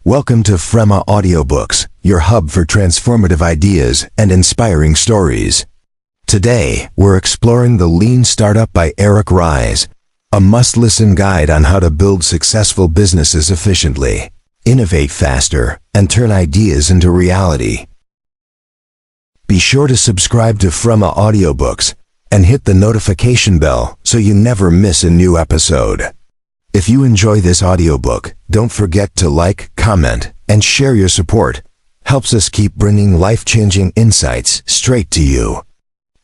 Welcome to Frema Audiobooks, your hub for transformative ideas and inspiring stories. Today, we're exploring The Lean Startup by Eric Ries, a must-listen guide on how to build successful businesses efficiently, innovate faster, and turn ideas into reality. Be sure to subscribe to Frema Audiobooks and hit the notification bell so you never miss a new episode. If you enjoy this audiobook, don't forget to like, comment, and share your support. Helps us keep bringing life-changing insights straight to you.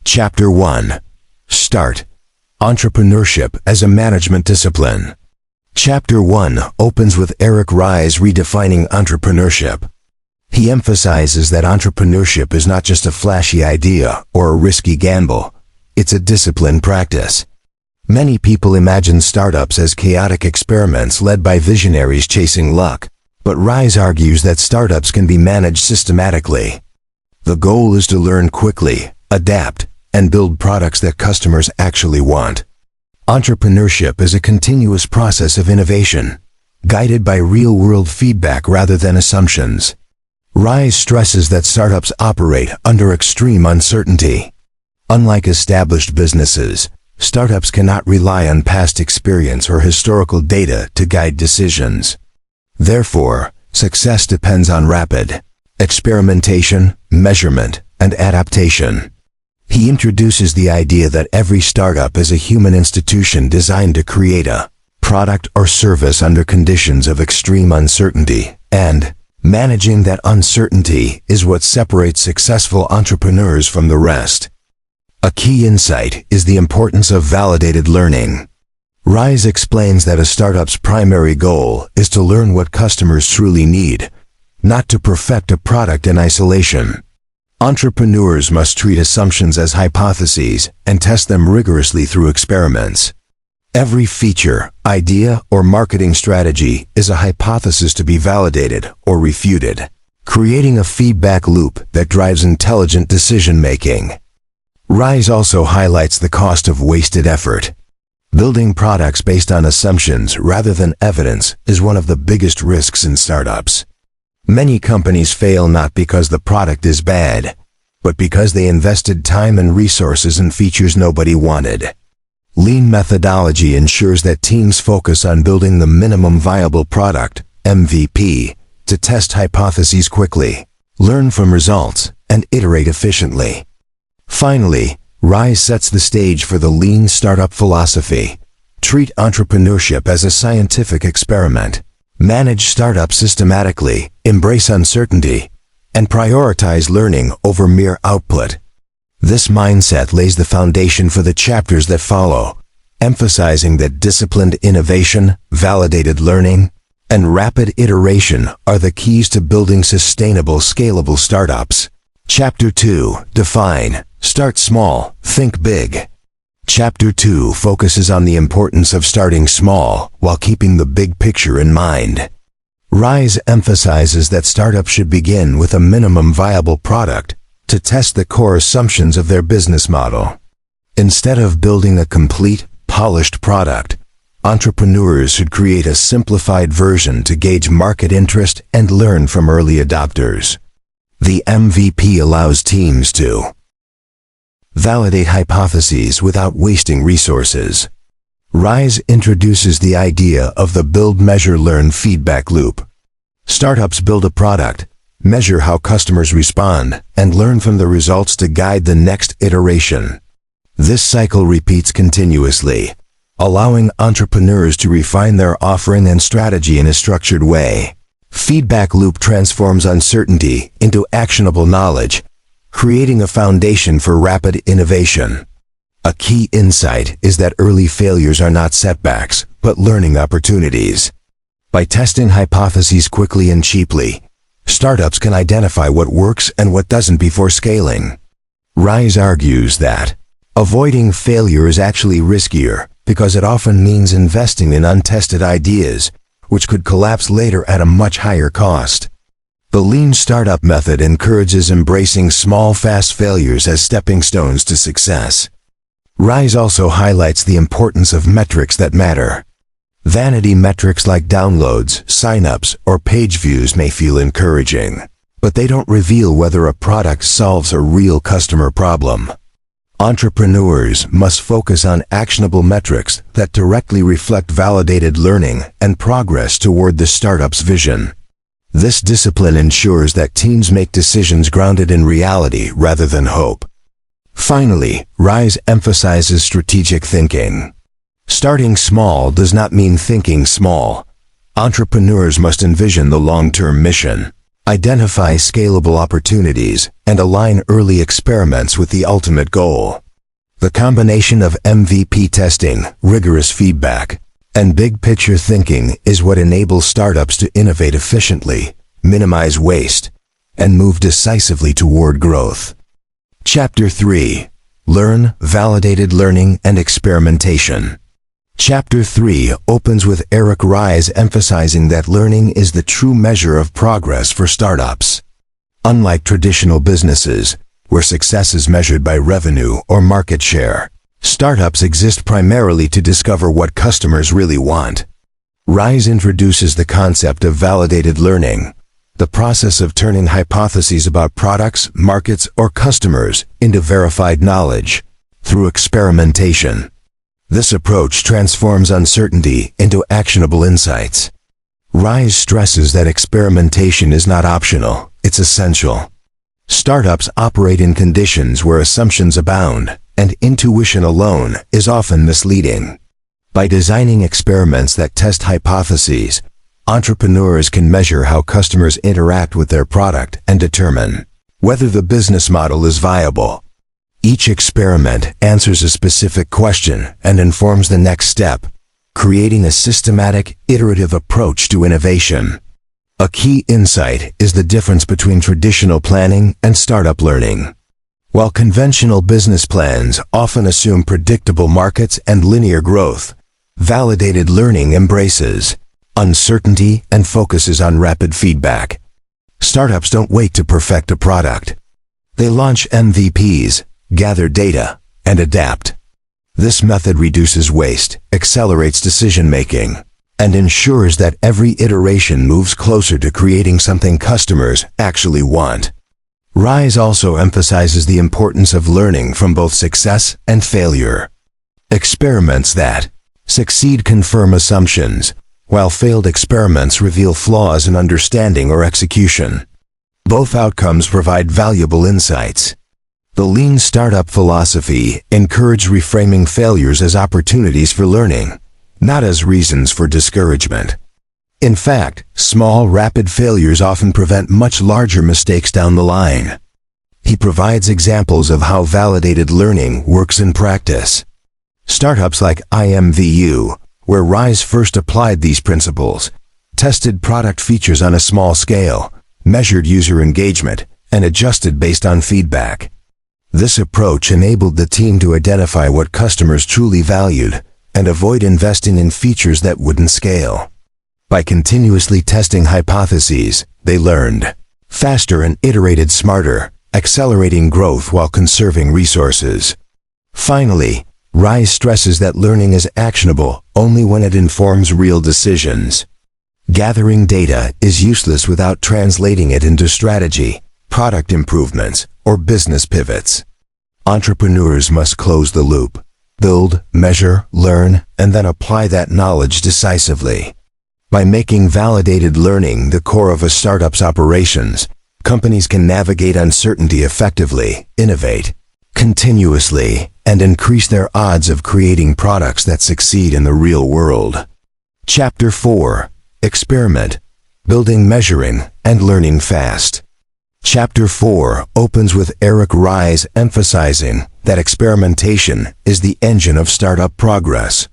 Chapter 1. Start. Entrepreneurship as a Management Discipline. Chapter 1 opens with Eric Ries redefining entrepreneurship. He emphasizes that entrepreneurship is not just a flashy idea or a risky gamble. It's a disciplined practice. Many people imagine startups as chaotic experiments led by visionaries chasing luck, but Ries argues that startups can be managed systematically. The goal is to learn quickly, adapt, and build products that customers actually want. Entrepreneurship is a continuous process of innovation, guided by real-world feedback rather than assumptions. Ries stresses that startups operate under extreme uncertainty. Unlike established businesses, startups cannot rely on past experience or historical data to guide decisions. Therefore, success depends on rapid experimentation, measurement, and adaptation. He introduces the idea that every startup is a human institution designed to create a product or service under conditions of extreme uncertainty, and managing that uncertainty is what separates successful entrepreneurs from the rest. A key insight is the importance of validated learning. Ries explains that a startup's primary goal is to learn what customers truly need, not to perfect a product in isolation. Entrepreneurs must treat assumptions as hypotheses and test them rigorously through experiments. Every feature, idea, or marketing strategy is a hypothesis to be validated or refuted, creating a feedback loop that drives intelligent decision-making. Ries also highlights the cost of wasted effort. Building products based on assumptions rather than evidence is one of the biggest risks in startups. Many companies fail not because the product is bad, but because they invested time and resources in features nobody wanted. Lean methodology ensures that teams focus on building the minimum viable product, MVP, to test hypotheses quickly, learn from results, and iterate efficiently. Finally, Ries sets the stage for the lean startup philosophy. Treat entrepreneurship as a scientific experiment. Manage startups systematically, embrace uncertainty, and prioritize learning over mere output. This mindset lays the foundation for the chapters that follow, emphasizing that disciplined innovation, validated learning, and rapid iteration are the keys to building sustainable, scalable startups. Chapter 2. Define. Start small, think big. Chapter 2 focuses on the importance of starting small while keeping the big picture in mind. Ries emphasizes that startups should begin with a minimum viable product to test the core assumptions of their business model. Instead of building a complete, polished product, entrepreneurs should create a simplified version to gauge market interest and learn from early adopters. The MVP allows teams to validate hypotheses without wasting resources. Ries introduces the idea of the build, measure, learn feedback loop. Startups build a product, measure how customers respond, and learn from the results to guide the next iteration. This cycle repeats continuously, allowing entrepreneurs to refine their offering and strategy in a structured way. Feedback loop transforms uncertainty into actionable knowledge, creating a foundation for rapid innovation. A key insight is that early failures are not setbacks, but learning opportunities. By testing hypotheses quickly and cheaply, startups can identify what works and what doesn't before scaling. Ries argues that avoiding failure is actually riskier because it often means investing in untested ideas, which could collapse later at a much higher cost. The lean startup method encourages embracing small, fast failures as stepping stones to success. Ries also highlights the importance of metrics that matter. Vanity metrics like downloads, signups, or page views may feel encouraging, but they don't reveal whether a product solves a real customer problem. Entrepreneurs must focus on actionable metrics that directly reflect validated learning and progress toward the startup's vision. This discipline ensures that teams make decisions grounded in reality rather than hope. Finally, Ries emphasizes strategic thinking. Starting small does not mean thinking small. Entrepreneurs must envision the long-term mission, identify scalable opportunities, and align early experiments with the ultimate goal. The combination of MVP testing, rigorous feedback, and big-picture thinking is what enables startups to innovate efficiently, minimize waste, and move decisively toward growth. Chapter 3. Learn, Validated Learning and Experimentation. Chapter 3 opens with Eric Ries emphasizing that learning is the true measure of progress for startups. Unlike traditional businesses, where success is measured by revenue or market share, startups exist primarily to discover what customers really want. Ries introduces the concept of validated learning, the process of turning hypotheses about products, markets, or customers into verified knowledge through experimentation. This approach transforms uncertainty into actionable insights. Ries stresses that experimentation is not optional, it's essential. Startups operate in conditions where assumptions abound, and intuition alone is often misleading. By designing experiments that test hypotheses, entrepreneurs can measure how customers interact with their product and determine whether the business model is viable. Each experiment answers a specific question and informs the next step, creating a systematic, iterative approach to innovation. A key insight is the difference between traditional planning and startup learning. While conventional business plans often assume predictable markets and linear growth, validated learning embraces uncertainty and focuses on rapid feedback. Startups don't wait to perfect a product. They launch MVPs, gather data, and adapt. This method reduces waste, accelerates decision-making, and ensures that every iteration moves closer to creating something customers actually want. Ries also emphasizes the importance of learning from both success and failure. Experiments that succeed confirm assumptions, while failed experiments reveal flaws in understanding or execution. Both outcomes provide valuable insights. The lean startup philosophy encourages reframing failures as opportunities for learning, not as reasons for discouragement. In fact, small, rapid failures often prevent much larger mistakes down the line. He provides examples of how validated learning works in practice. Startups like IMVU, where Ries first applied these principles, tested product features on a small scale, measured user engagement, and adjusted based on feedback. This approach enabled the team to identify what customers truly valued and avoid investing in features that wouldn't scale. By continuously testing hypotheses, they learned faster and iterated smarter, accelerating growth while conserving resources. Finally, Ries stresses that learning is actionable only when it informs real decisions. Gathering data is useless without translating it into strategy, product improvements, or business pivots. Entrepreneurs must close the loop, build, measure, learn, and then apply that knowledge decisively. By making validated learning the core of a startup's operations, companies can navigate uncertainty effectively, innovate continuously, and increase their odds of creating products that succeed in the real world. Chapter 4. Experiment, Building, Measuring, and Learning Fast. Chapter 4 opens with Eric Ries emphasizing that experimentation is the engine of startup progress.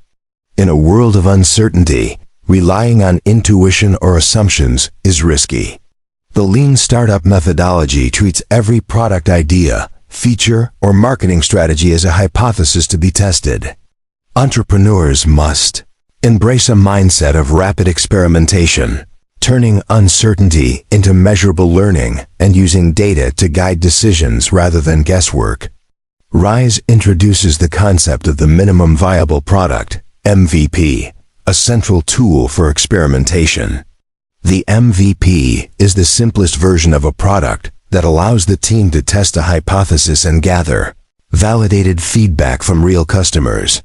In a world of uncertainty, relying on intuition or assumptions is risky. The lean startup methodology treats every product idea, feature, or marketing strategy as a hypothesis to be tested. Entrepreneurs must embrace a mindset of rapid experimentation, turning uncertainty into measurable learning and using data to guide decisions rather than guesswork. Ries introduces the concept of the minimum viable product, MVP, a central tool for experimentation. The MVP is the simplest version of a product that allows the team to test a hypothesis and gather validated feedback from real customers.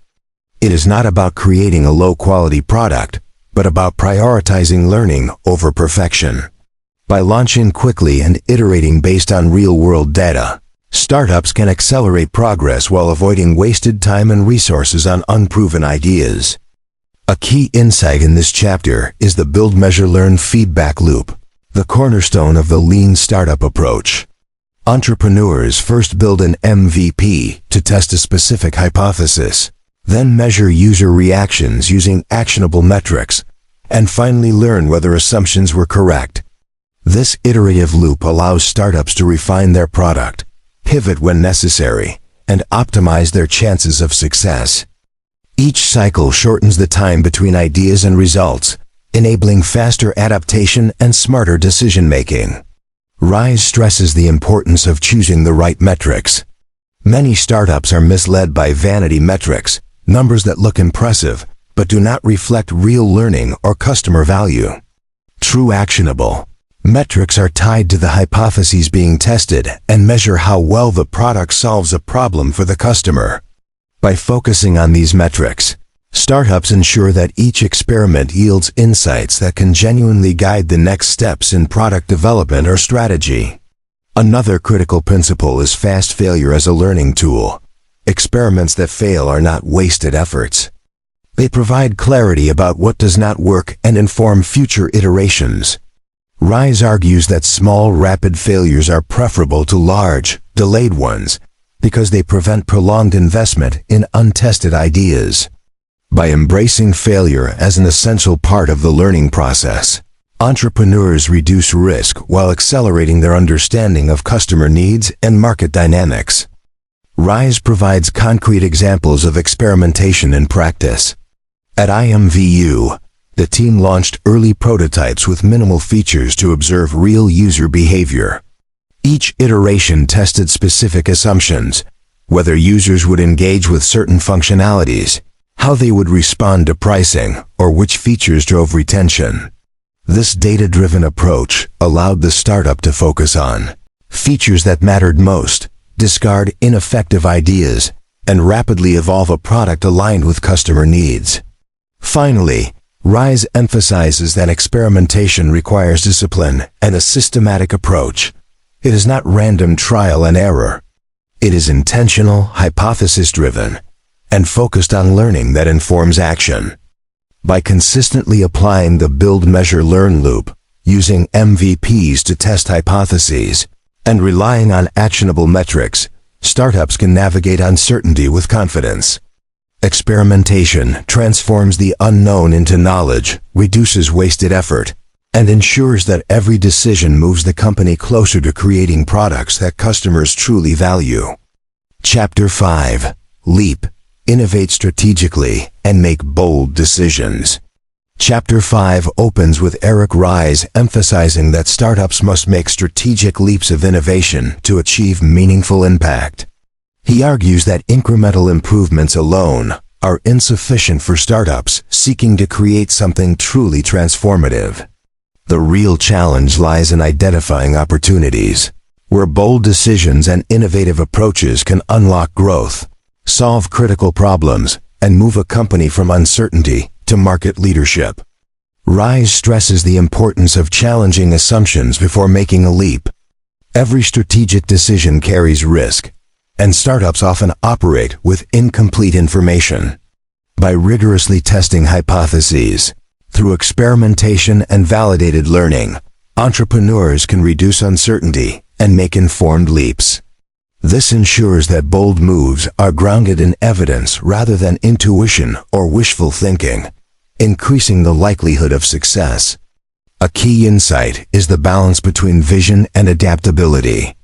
It is not about creating a low-quality product, but about prioritizing learning over perfection. By launching quickly and iterating based on real-world data, startups can accelerate progress while avoiding wasted time and resources on unproven ideas. A key insight in this chapter is the build, measure, learn feedback loop, the cornerstone of the lean startup approach. Entrepreneurs first build an MVP to test a specific hypothesis, then measure user reactions using actionable metrics, and finally learn whether assumptions were correct. This iterative loop allows startups to refine their product, pivot when necessary, and optimize their chances of success. Each cycle shortens the time between ideas and results, enabling faster adaptation and smarter decision-making. Ries stresses the importance of choosing the right metrics. Many startups are misled by vanity metrics, numbers that look impressive but do not reflect real learning or customer value. True actionable metrics are tied to the hypotheses being tested and measure how well the product solves a problem for the customer. By focusing on these metrics, startups ensure that each experiment yields insights that can genuinely guide the next steps in product development or strategy. Another critical principle is fast failure as a learning tool. Experiments that fail are not wasted efforts. They provide clarity about what does not work and inform future iterations. Ries argues that small, rapid failures are preferable to large, delayed ones because they prevent prolonged investment in untested ideas. By embracing failure as an essential part of the learning process, entrepreneurs reduce risk while accelerating their understanding of customer needs and market dynamics. Ries provides concrete examples of experimentation in practice. At IMVU, the team launched early prototypes with minimal features to observe real user behavior. Each iteration tested specific assumptions, whether users would engage with certain functionalities, how they would respond to pricing, or which features drove retention. This data-driven approach allowed the startup to focus on features that mattered most, discard ineffective ideas, and rapidly evolve a product aligned with customer needs. Finally, Ries emphasizes that experimentation requires discipline and a systematic approach. It is not random trial and error. It is intentional, hypothesis-driven, and focused on learning that informs action. By consistently applying the build, measure, learn loop, using MVPs to test hypotheses, and relying on actionable metrics, startups can navigate uncertainty with confidence. Experimentation transforms the unknown into knowledge, reduces wasted effort, and ensures that every decision moves the company closer to creating products that customers truly value. Chapter 5. Leap. Innovate strategically and make bold decisions. Chapter 5 opens with Eric Ries emphasizing that startups must make strategic leaps of innovation to achieve meaningful impact. He argues that incremental improvements alone are insufficient for startups seeking to create something truly transformative. The real challenge lies in identifying opportunities, where bold decisions and innovative approaches can unlock growth, solve critical problems, and move a company from uncertainty to market leadership. Ries stresses the importance of challenging assumptions before making a leap. Every strategic decision carries risk, and startups often operate with incomplete information. By rigorously testing hypotheses, through experimentation and validated learning, entrepreneurs can reduce uncertainty and make informed leaps. This ensures that bold moves are grounded in evidence rather than intuition or wishful thinking, increasing the likelihood of success. A key insight is the balance between vision and adaptability.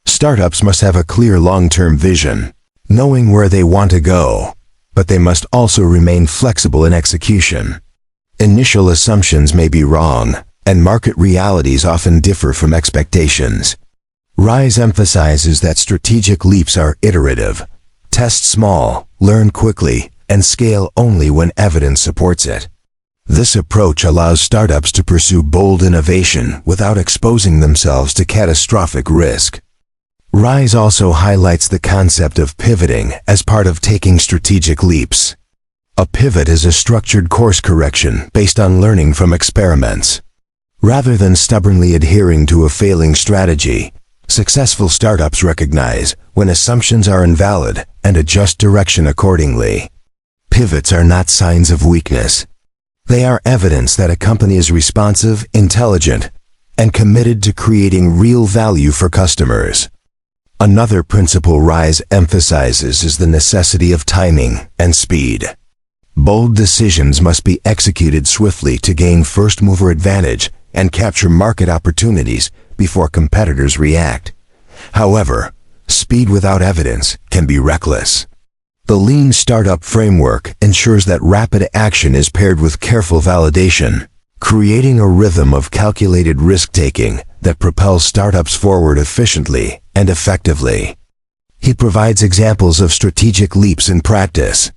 Startups must have a clear long-term vision, knowing where they want to go, but they must also remain flexible in execution. Initial assumptions may be wrong, and market realities often differ from expectations. Ries emphasizes that strategic leaps are iterative. Test small, learn quickly, and scale only when evidence supports it. This approach allows startups to pursue bold innovation without exposing themselves to catastrophic risk. Ries also highlights the concept of pivoting as part of taking strategic leaps. A pivot is a structured course correction based on learning from experiments. Rather than stubbornly adhering to a failing strategy, successful startups recognize when assumptions are invalid and adjust direction accordingly. Pivots are not signs of weakness. They are evidence that a company is responsive, intelligent, and committed to creating real value for customers. Another principle Ries emphasizes is the necessity of timing and speed. Bold decisions must be executed swiftly to gain first-mover advantage and capture market opportunities before competitors react. However, speed without evidence can be reckless. The lean startup framework ensures that rapid action is paired with careful validation, creating a rhythm of calculated risk-taking that propels startups forward efficiently and effectively. He provides examples of strategic leaps in practice.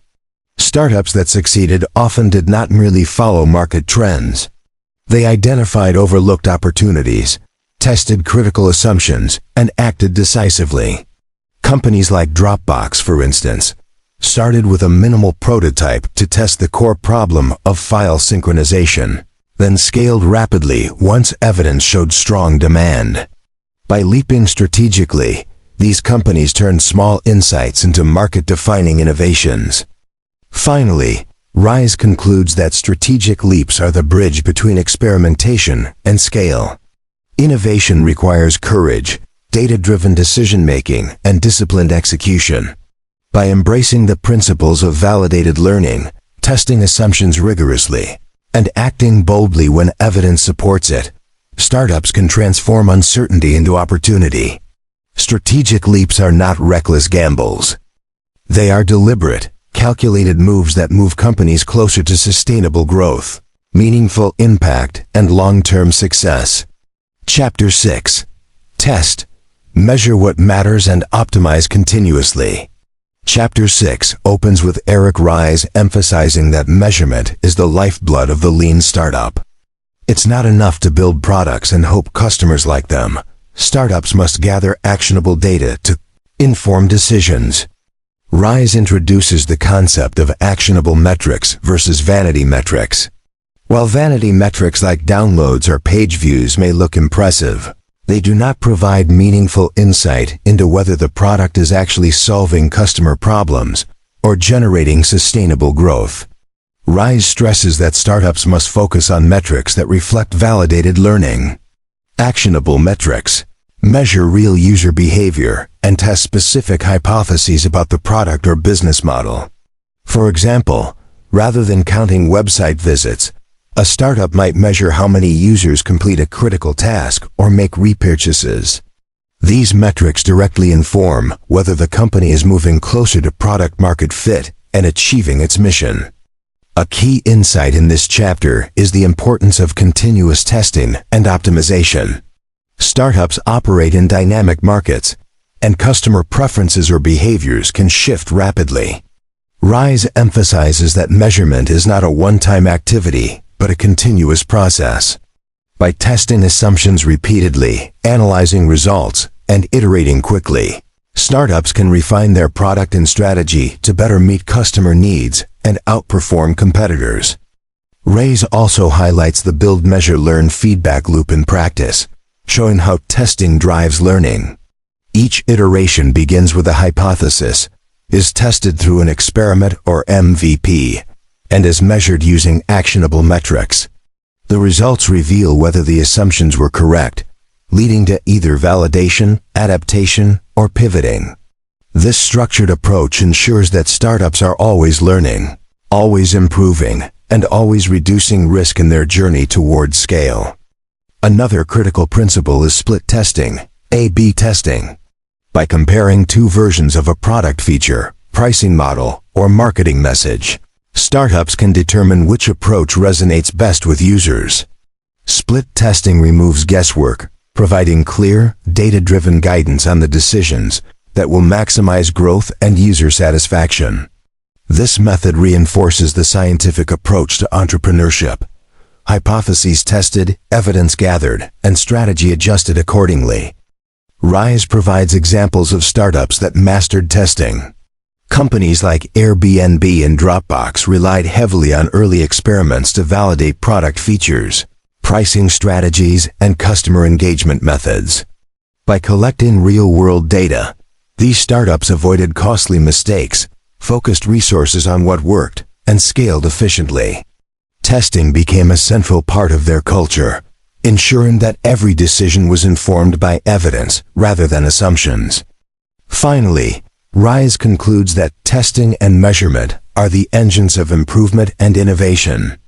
Startups that succeeded often did not merely follow market trends. They identified overlooked opportunities, tested critical assumptions, and acted decisively. Companies like Dropbox, for instance, started with a minimal prototype to test the core problem of file synchronization, then scaled rapidly once evidence showed strong demand. By leaping strategically, these companies turned small insights into market-defining innovations. Finally, Ries concludes that strategic leaps are the bridge between experimentation and scale. Innovation requires courage, data-driven decision-making, and disciplined execution. By embracing the principles of validated learning, testing assumptions rigorously, and acting boldly when evidence supports it, startups can transform uncertainty into opportunity. Strategic leaps are not reckless gambles. They are deliberate, calculated moves that move companies closer to sustainable growth, meaningful impact, and long-term success. Chapter 6. Test, measure what matters and optimize continuously. Chapter 6 opens with Eric Ries emphasizing that measurement is the lifeblood of the lean startup. It's not enough to build products and hope customers like them. Startups must gather actionable data to inform decisions. Ries introduces the concept of actionable metrics versus vanity metrics. While vanity metrics like downloads or page views may look impressive, they do not provide meaningful insight into whether the product is actually solving customer problems or generating sustainable growth. Ries stresses that startups must focus on metrics that reflect validated learning. Actionable metrics measure real user behavior and test specific hypotheses about the product or business model. For example, rather than counting website visits, a startup might measure how many users complete a critical task or make repurchases. These metrics directly inform whether the company is moving closer to product-market fit and achieving its mission. A key insight in this chapter is the importance of continuous testing and optimization. Startups operate in dynamic markets, and customer preferences or behaviors can shift rapidly. Ries emphasizes that measurement is not a one-time activity, but a continuous process. By testing assumptions repeatedly, analyzing results, and iterating quickly, startups can refine their product and strategy to better meet customer needs and outperform competitors. Ries also highlights the build, measure, learn feedback loop in practice, showing how testing drives learning. Each iteration begins with a hypothesis, is tested through an experiment or MVP, and is measured using actionable metrics. The results reveal whether the assumptions were correct, leading to either validation, adaptation, or pivoting. This structured approach ensures that startups are always learning, always improving, and always reducing risk in their journey toward scale. Another critical principle is split testing, A/B testing. By comparing two versions of a product feature, pricing model, or marketing message, startups can determine which approach resonates best with users. Split testing removes guesswork, providing clear, data-driven guidance on the decisions that will maximize growth and user satisfaction. This method reinforces the scientific approach to entrepreneurship, hypotheses tested, evidence gathered, and strategy adjusted accordingly. Rise provides examples of startups that mastered testing. Companies like Airbnb and Dropbox relied heavily on early experiments to validate product features, pricing strategies, and customer engagement methods. By collecting real-world data, these startups avoided costly mistakes, focused resources on what worked, and scaled efficiently. Testing became a central part of their culture, ensuring that every decision was informed by evidence rather than assumptions. Finally, Rise concludes that testing and measurement are the engines of improvement and innovation.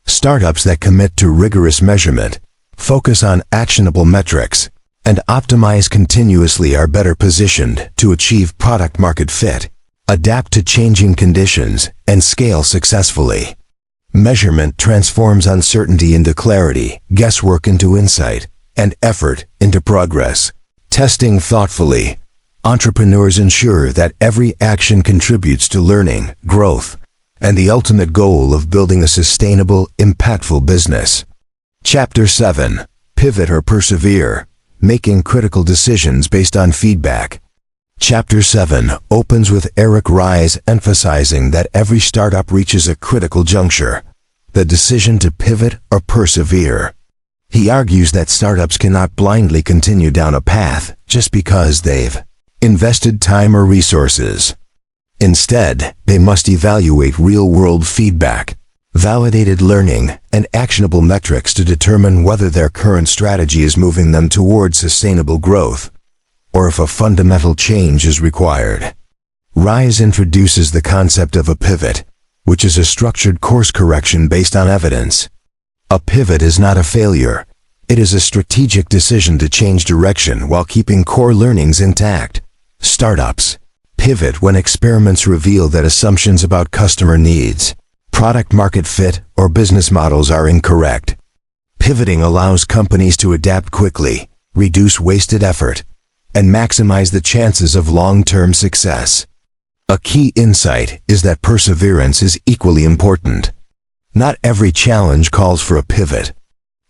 Startups that commit to rigorous measurement, focus on actionable metrics, and optimize continuously are better positioned to achieve product-market fit, adapt to changing conditions, and scale successfully. Measurement transforms uncertainty into clarity, guesswork into insight, and effort into progress. Testing thoughtfully, entrepreneurs ensure that every action contributes to learning, growth, and the ultimate goal of building a sustainable, impactful business. Chapter 7. Pivot or Persevere, Making Critical Decisions Based on Feedback. Chapter 7 opens with Eric Ries emphasizing that every startup reaches a critical juncture, the decision to pivot or persevere. He argues that startups cannot blindly continue down a path just because they've invested time or resources. Instead, they must evaluate real-world feedback, validated learning, and actionable metrics to determine whether their current strategy is moving them toward sustainable growth, or if a fundamental change is required. Rise introduces the concept of a pivot, which is a structured course correction based on evidence. A pivot is not a failure. It is a strategic decision to change direction while keeping core learnings intact. Startups pivot when experiments reveal that assumptions about customer needs, product market fit, or business models are incorrect. Pivoting allows companies to adapt quickly, reduce wasted effort, and maximize the chances of long-term success. A key insight is that perseverance is equally important. Not every challenge calls for a pivot.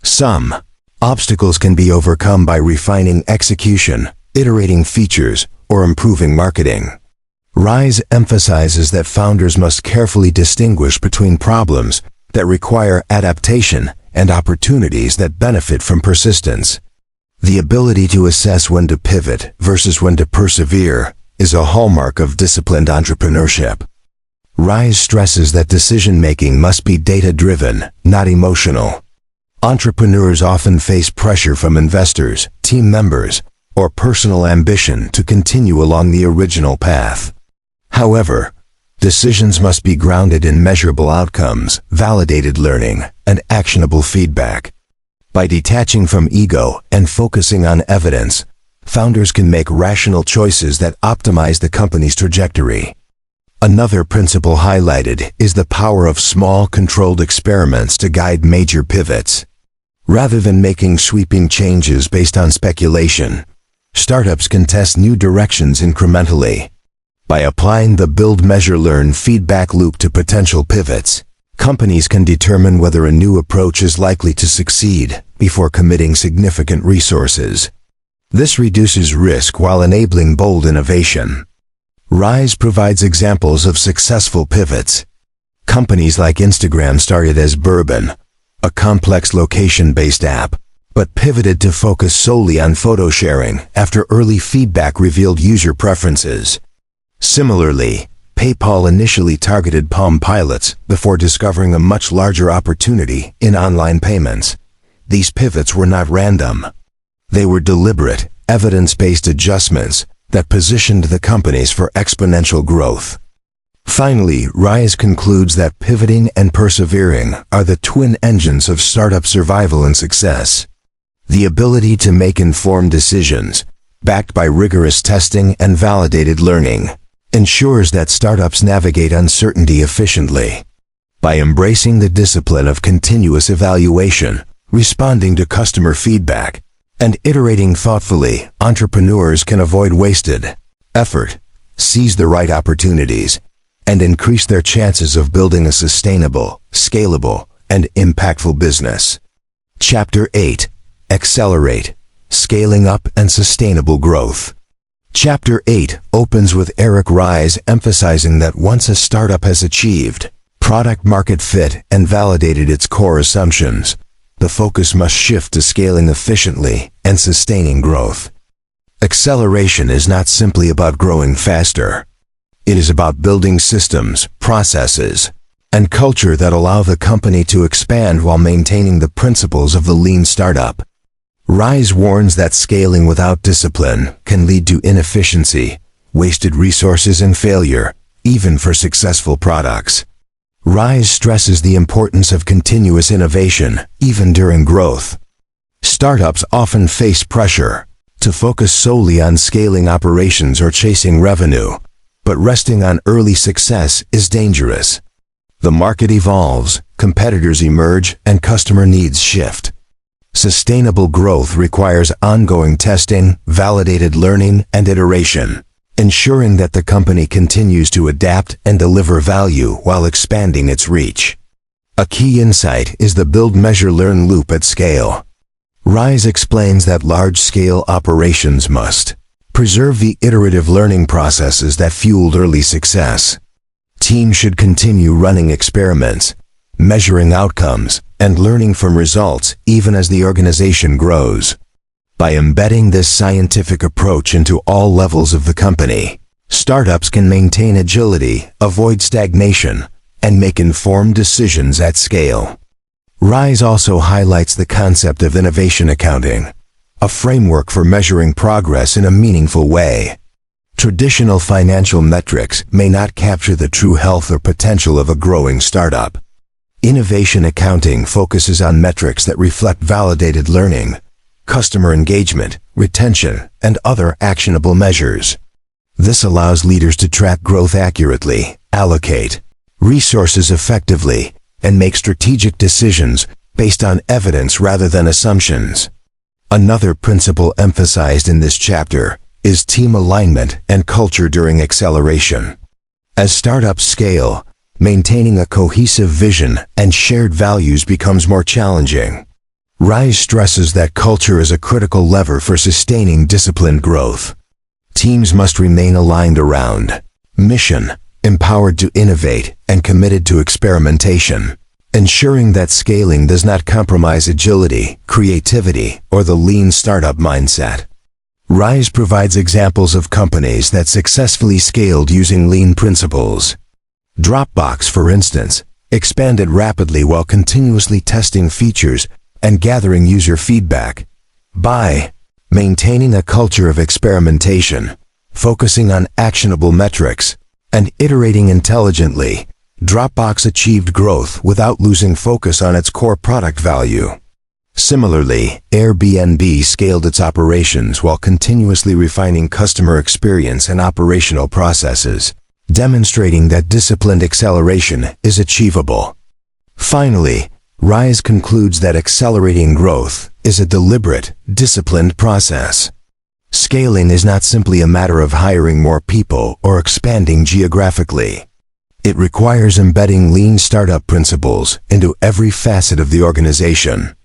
Some obstacles can be overcome by refining execution, iterating features, or improving marketing. Rise emphasizes that founders must carefully distinguish between problems that require adaptation and opportunities that benefit from persistence. The ability to assess when to pivot versus when to persevere is a hallmark of disciplined entrepreneurship. Rise stresses that decision-making must be data-driven, not emotional. Entrepreneurs often face pressure from investors, team members, or personal ambition to continue along the original path. However, decisions must be grounded in measurable outcomes, validated learning, and actionable feedback. By detaching from ego and focusing on evidence, founders can make rational choices that optimize the company's trajectory. Another principle highlighted is the power of small, controlled experiments to guide major pivots. Rather than making sweeping changes based on speculation, startups can test new directions incrementally. By applying the build, measure, learn feedback loop to potential pivots, companies can determine whether a new approach is likely to succeed before committing significant resources. This reduces risk while enabling bold innovation. Rise provides examples of successful pivots. Companies like Instagram started as Bourbon, a complex location-based app, but pivoted to focus solely on photo sharing after early feedback revealed user preferences. Similarly, PayPal initially targeted Palm Pilots before discovering a much larger opportunity in online payments. These pivots were not random. They were deliberate, evidence-based adjustments that positioned the companies for exponential growth. Finally, Rise concludes that pivoting and persevering are the twin engines of startup survival and success. The ability to make informed decisions, backed by rigorous testing and validated learning, ensures that startups navigate uncertainty efficiently. By embracing the discipline of continuous evaluation, responding to customer feedback, and iterating thoughtfully, entrepreneurs can avoid wasted effort, seize the right opportunities, and increase their chances of building a sustainable, scalable, and impactful business. Chapter 8. Accelerate, Scaling Up and Sustainable Growth. Chapter 8 opens with Eric Ries emphasizing that once a startup has achieved product-market fit and validated its core assumptions, the focus must shift to scaling efficiently and sustaining growth. Acceleration is not simply about growing faster. It is about building systems, processes, and culture that allow the company to expand while maintaining the principles of the lean startup. Ries warns that scaling without discipline can lead to inefficiency, wasted resources, and failure, even for successful products. Ries stresses the importance of continuous innovation, even during growth. Startups often face pressure to focus solely on scaling operations or chasing revenue, but resting on early success is dangerous. The market evolves, competitors emerge, and customer needs shift. Sustainable growth requires ongoing testing, validated learning, and iteration, ensuring that the company continues to adapt and deliver value while expanding its reach. A key insight is the build, measure, learn loop at scale. Ries explains that large-scale operations must preserve the iterative learning processes that fueled early success. Teams should continue running experiments, measuring outcomes, and learning from results even as the organization grows. By embedding this scientific approach into all levels of the company, startups can maintain agility, avoid stagnation, and make informed decisions at scale. Ries also highlights the concept of innovation accounting, a framework for measuring progress in a meaningful way. Traditional financial metrics may not capture the true health or potential of a growing startup. Innovation accounting focuses on metrics that reflect validated learning, customer engagement, retention, and other actionable measures. This allows leaders to track growth accurately, allocate resources effectively, and make strategic decisions based on evidence rather than assumptions. Another principle emphasized in this chapter is team alignment and culture during acceleration. As startups scale, maintaining a cohesive vision and shared values becomes more challenging. Ries stresses that culture is a critical lever for sustaining disciplined growth. Teams must remain aligned around mission, empowered to innovate, and committed to experimentation, ensuring that scaling does not compromise agility, creativity, or the lean startup mindset. Ries provides examples of companies that successfully scaled using lean principles. Dropbox, for instance, expanded rapidly while continuously testing features and gathering user feedback. By maintaining a culture of experimentation, focusing on actionable metrics, and iterating intelligently, Dropbox achieved growth without losing focus on its core product value. Similarly, Airbnb scaled its operations while continuously refining customer experience and operational processes, demonstrating that disciplined acceleration is achievable. Finally, Ries concludes that accelerating growth is a deliberate, disciplined process. Scaling is not simply a matter of hiring more people or expanding geographically. It requires embedding lean startup principles into every facet of the organization.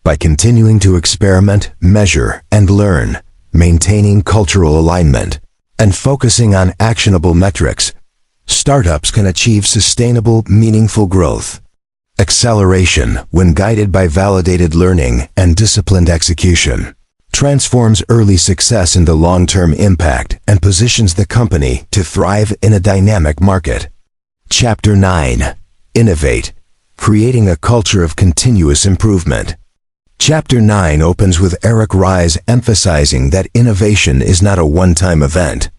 By continuing to experiment, measure, and learn, maintaining cultural alignment, and focusing on actionable metrics, startups can achieve sustainable, meaningful growth. Acceleration, when guided by validated learning and disciplined execution, transforms early success into long-term impact and positions the company to thrive in a dynamic market. Chapter 9. Innovate, Creating a Culture of Continuous Improvement. Chapter 9 opens with Eric Ries emphasizing that innovation is not a one-time event.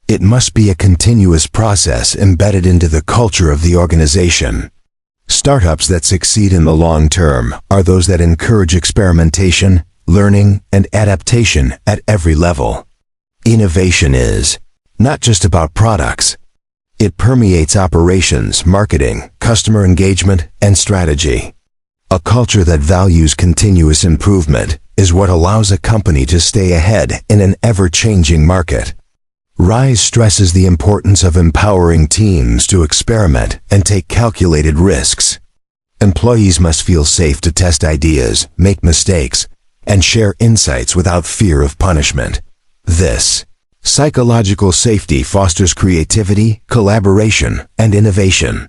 It must be a continuous process embedded into the culture of the organization. Startups that succeed in the long term are those that encourage experimentation, learning, and adaptation at every level. Innovation is not just about products. It permeates operations, marketing, customer engagement, and strategy. A culture that values continuous improvement is what allows a company to stay ahead in an ever-changing market. Ries stresses the importance of empowering teams to experiment and take calculated risks. Employees must feel safe to test ideas, make mistakes, and share insights without fear of punishment. This psychological safety fosters creativity, collaboration, and innovation.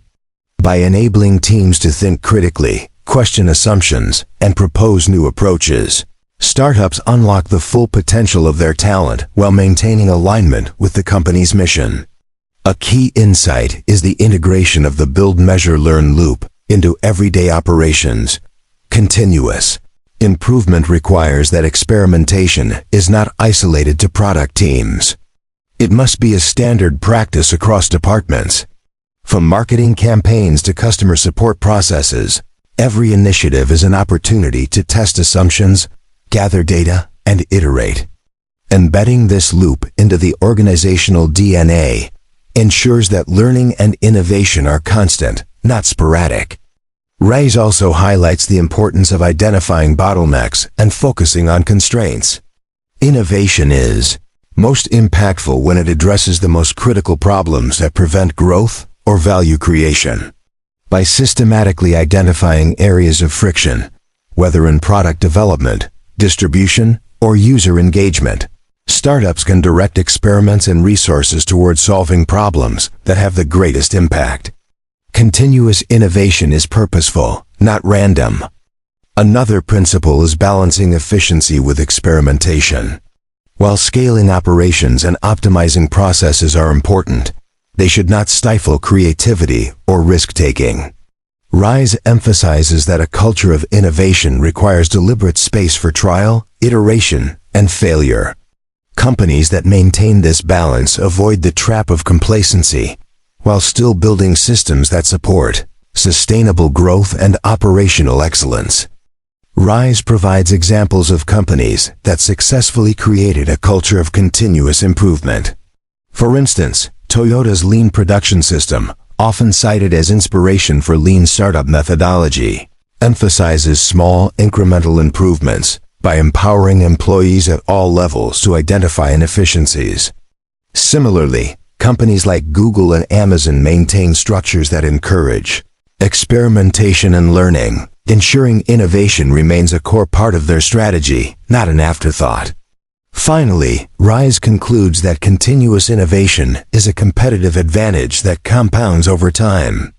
By enabling teams to think critically, question assumptions, and propose new approaches, startups unlock the full potential of their talent while maintaining alignment with the company's mission. A key insight is the integration of the build, measure, learn loop into everyday operations. Continuous improvement requires that experimentation is not isolated to product teams. It must be a standard practice across departments. From marketing campaigns to customer support processes, every initiative is an opportunity to test assumptions, gather data, and iterate. Embedding this loop into the organizational DNA ensures that learning and innovation are constant, not sporadic. Ries also highlights the importance of identifying bottlenecks and focusing on constraints. Innovation is most impactful when it addresses the most critical problems that prevent growth or value creation. By systematically identifying areas of friction, whether in product development, distribution, or user engagement, startups can direct experiments and resources toward solving problems that have the greatest impact. Continuous innovation is purposeful, not random. Another principle is balancing efficiency with experimentation. While scaling operations and optimizing processes are important, they should not stifle creativity or risk-taking. Ries emphasizes that a culture of innovation requires deliberate space for trial, iteration, and failure. Companies that maintain this balance avoid the trap of complacency, while still building systems that support sustainable growth and operational excellence. Ries provides examples of companies that successfully created a culture of continuous improvement. For instance, Toyota's lean production system, often cited as inspiration for lean startup methodology, emphasizes small, incremental improvements by empowering employees at all levels to identify inefficiencies. Similarly, companies like Google and Amazon maintain structures that encourage experimentation and learning, ensuring innovation remains a core part of their strategy, not an afterthought. Finally, Ries concludes that continuous innovation is a competitive advantage that compounds over time.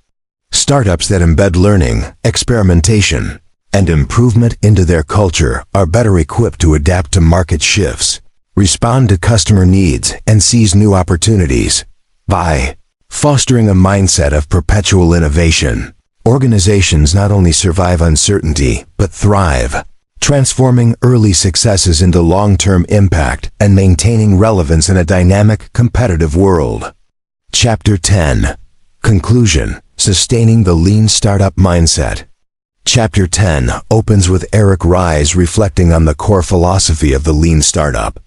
Startups that embed learning, experimentation, and improvement into their culture are better equipped to adapt to market shifts, respond to customer needs, and seize new opportunities. By fostering a mindset of perpetual innovation, organizations not only survive uncertainty, but thrive, transforming early successes into long-term impact and maintaining relevance in a dynamic, competitive world. Chapter 10. Conclusion: Sustaining the Lean Startup Mindset. Chapter 10 opens with Eric Ries reflecting on the core philosophy of the lean startup.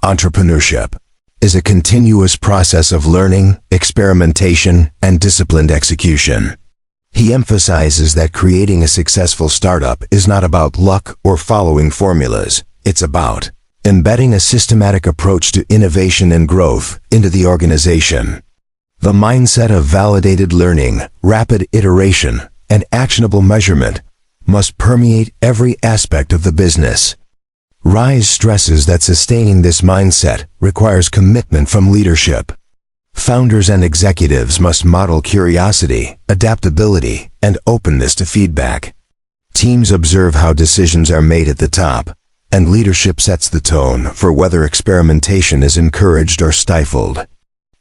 Entrepreneurship is a continuous process of learning, experimentation, and disciplined execution. He emphasizes that creating a successful startup is not about luck or following formulas. It's about embedding a systematic approach to innovation and growth into the organization. The mindset of validated learning, rapid iteration, and actionable measurement must permeate every aspect of the business. Ries stresses that sustaining this mindset requires commitment from leadership. Founders and executives must model curiosity, adaptability, and openness to feedback. Teams observe how decisions are made at the top, and leadership sets the tone for whether experimentation is encouraged or stifled.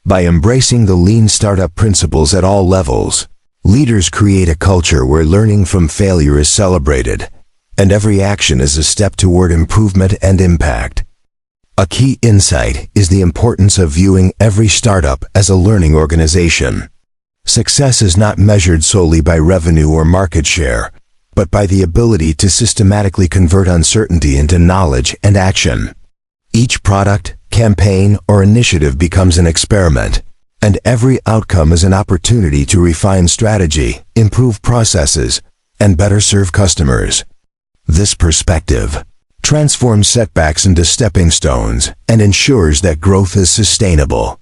By embracing the lean startup principles at all levels, leaders create a culture where learning from failure is celebrated, and every action is a step toward improvement and impact. A key insight is the importance of viewing every startup as a learning organization. Success is not measured solely by revenue or market share, but by the ability to systematically convert uncertainty into knowledge and action. Each product, campaign, or initiative becomes an experiment, and every outcome is an opportunity to refine strategy, improve processes, and better serve customers. This perspective transforms setbacks into stepping stones and ensures that growth is sustainable.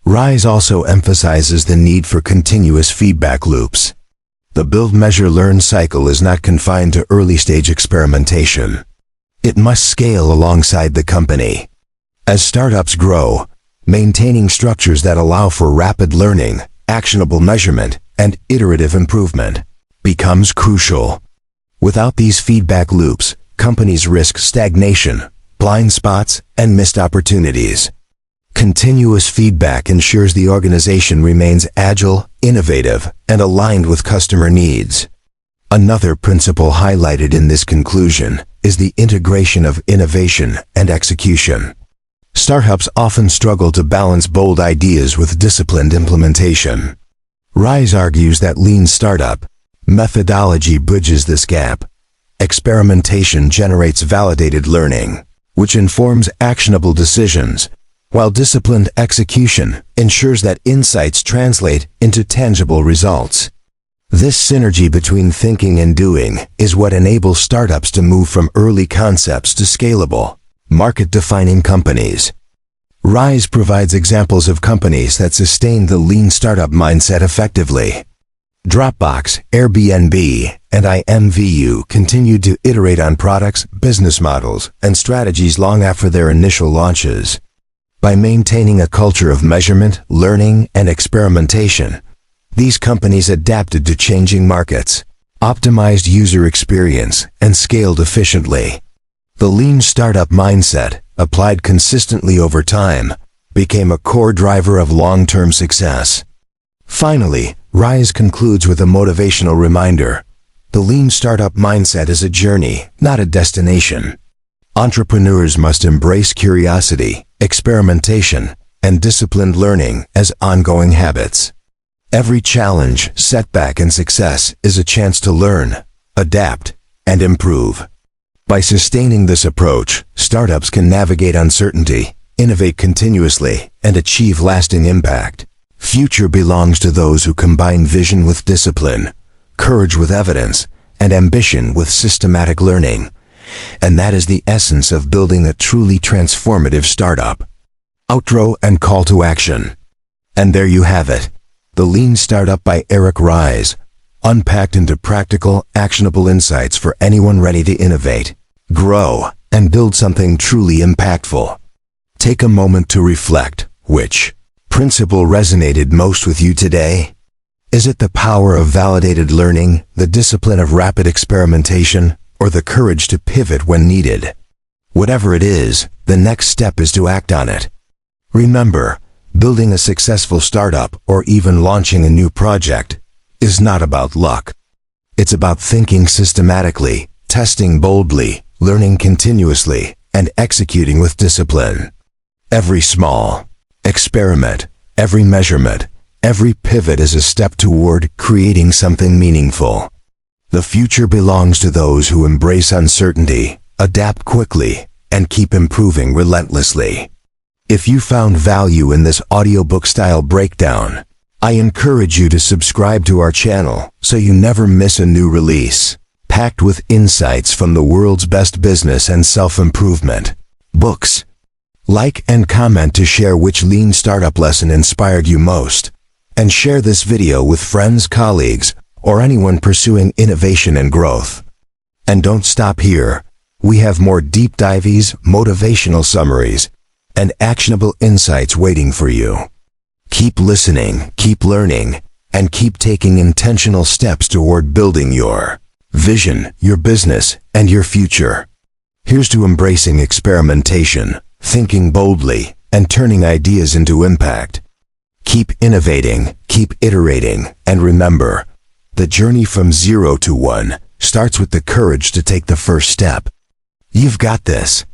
Ries also emphasizes the need for continuous feedback loops. The build, measure, learn cycle is not confined to early-stage experimentation. It must scale alongside the company. As startups grow, maintaining structures that allow for rapid learning, actionable measurement, and iterative improvement becomes crucial. Without these feedback loops, companies risk stagnation, blind spots, and missed opportunities. Continuous feedback ensures the organization remains agile, innovative, and aligned with customer needs. Another principle highlighted in this conclusion is the integration of innovation and execution. Startups often struggle to balance bold ideas with disciplined implementation. Ries argues that lean startup methodology bridges this gap. Experimentation generates validated learning, which informs actionable decisions, while disciplined execution ensures that insights translate into tangible results. This synergy between thinking and doing is what enables startups to move from early concepts to scalable, market-defining companies. Ries provides examples of companies that sustained the lean startup mindset effectively. Dropbox, Airbnb, and IMVU continued to iterate on products, business models, and strategies long after their initial launches. By maintaining a culture of measurement, learning, and experimentation, these companies adapted to changing markets, optimized user experience, and scaled efficiently. The lean startup mindset, applied consistently over time, became a core driver of long-term success. Finally, Ries concludes with a motivational reminder. The lean startup mindset is a journey, not a destination. Entrepreneurs must embrace curiosity, experimentation, and disciplined learning as ongoing habits. Every challenge, setback, and success is a chance to learn, adapt, and improve. By sustaining this approach, startups can navigate uncertainty, innovate continuously, and achieve lasting impact. Future belongs to those who combine vision with discipline, courage with evidence, and ambition with systematic learning. And that is the essence of building a truly transformative startup. Outro and call to action. And there you have it. The Lean Startup by Eric Ries, unpacked into practical, actionable insights for anyone ready to innovate, grow, and build something truly impactful. Take a moment to reflect. Which principle resonated most with you today? Is it the power of validated learning, the discipline of rapid experimentation, or the courage to pivot when needed? Whatever it is, the next step is to act on it. Remember, building a successful startup or even launching a new project is not about luck. It's about thinking systematically, testing boldly, learning continuously, and executing with discipline. Every small experiment, every measurement, every pivot is a step toward creating something meaningful. The future belongs to those who embrace uncertainty, adapt quickly, and keep improving relentlessly. If you found value in this audiobook-style breakdown, I encourage you to subscribe to our channel so you never miss a new release, packed with insights from the world's best business and self-improvement books. Like and comment to share which lean startup lesson inspired you most, and share this video with friends, colleagues, or anyone pursuing innovation and growth. And don't stop here. We have more deep dives, motivational summaries, and actionable insights waiting for you. Keep listening, keep learning, and keep taking intentional steps toward building your vision, your business, and your future. Here's to embracing experimentation, thinking boldly, and turning ideas into impact. Keep innovating, keep iterating, and remember, the journey from 0 to 1 starts with the courage to take the first step. You've got this.